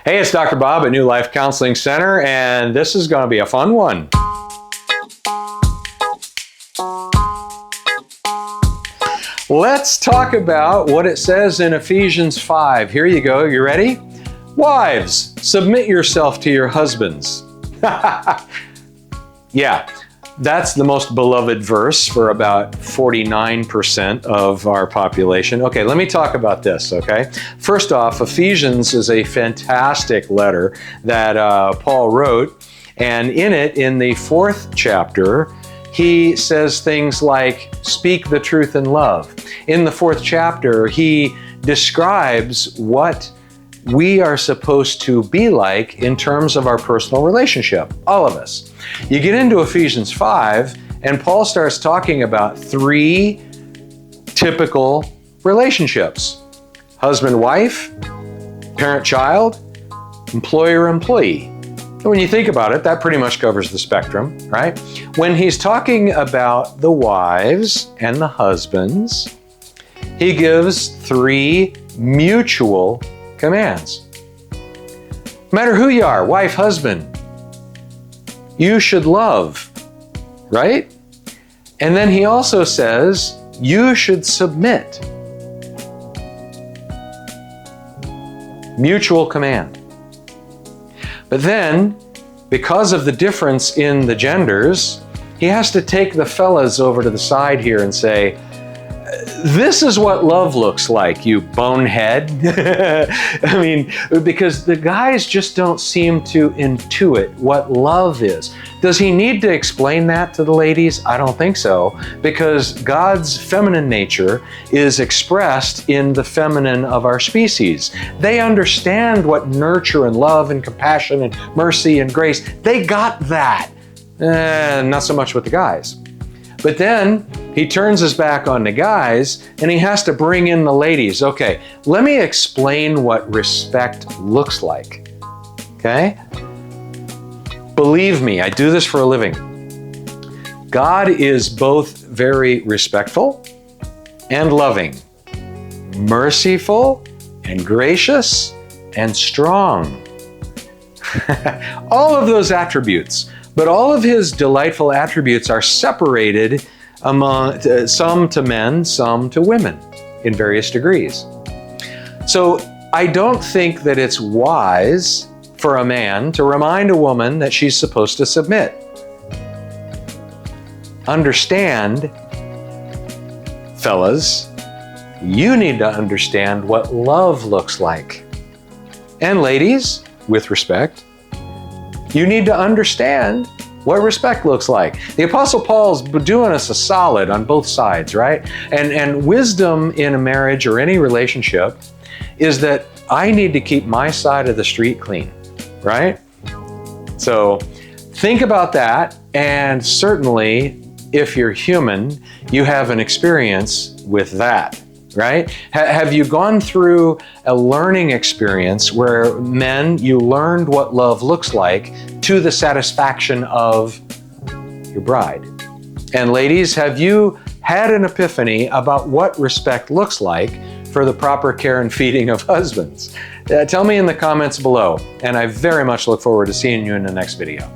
Hey, it's Dr. Bob at New Life Counseling Center, and this is going to be a fun one. Let's talk about what it says in Ephesians 5. Here you go. You ready? Wives, submit yourself to your husbands. Yeah, that's the most beloved verse for about 49% of our population. Okay, let me talk about this, okay? First off, Ephesians is a fantastic letter that Paul wrote, and in it, in the 4th chapter, he says things like, speak the truth in love. In the 4th chapter, he describes what we are supposed to be like in terms of our personal relationship, all of us. You get into Ephesians 5, and Paul starts talking about 3 typical relationships: husband-wife, parent-child, employer-employee. And when you think about it, that pretty much covers the spectrum, right? When he's talking about the wives and the husbands, he gives 3 mutual commands. No matter who you are, wife, husband, you should love, right? And then he also says, you should submit. Mutual command. But then, because of the difference in the genders, he has to take the fellas over to the side here and say, this is what love looks like, you bonehead. I mean, because the guys just don't seem to intuit what love is. Does he need to explain that to the ladies? I don't think so, because God's feminine nature is expressed in the feminine of our species. They understand what nurture and love and compassion and mercy and grace, they got that. Not so much with the guys. But then he turns his back on the guys and he has to bring in the ladies. Okay, let me explain what respect looks like. Okay? Believe me, I do this for a living. God is both very respectful and loving, merciful and gracious and strong. All of those attributes. But all of his delightful attributes are separated among some to men, some to women in various degrees. So I don't think that it's wise for a man to remind a woman that she's supposed to submit. Understand, fellas, you need to understand what love looks like. And ladies, with respect, you need to understand what respect looks like. The Apostle Paul's doing us a solid on both sides, right? And wisdom in a marriage or any relationship is that I need to keep my side of the street clean, right? So think about that, and certainly if you're human, you have an experience with that. Right? Have you gone through a learning experience where men, you learned what love looks like to the satisfaction of your bride? And ladies, have you had an epiphany about what respect looks like for the proper care and feeding of husbands? Tell me in the comments below, and I very much look forward to seeing you in the next video.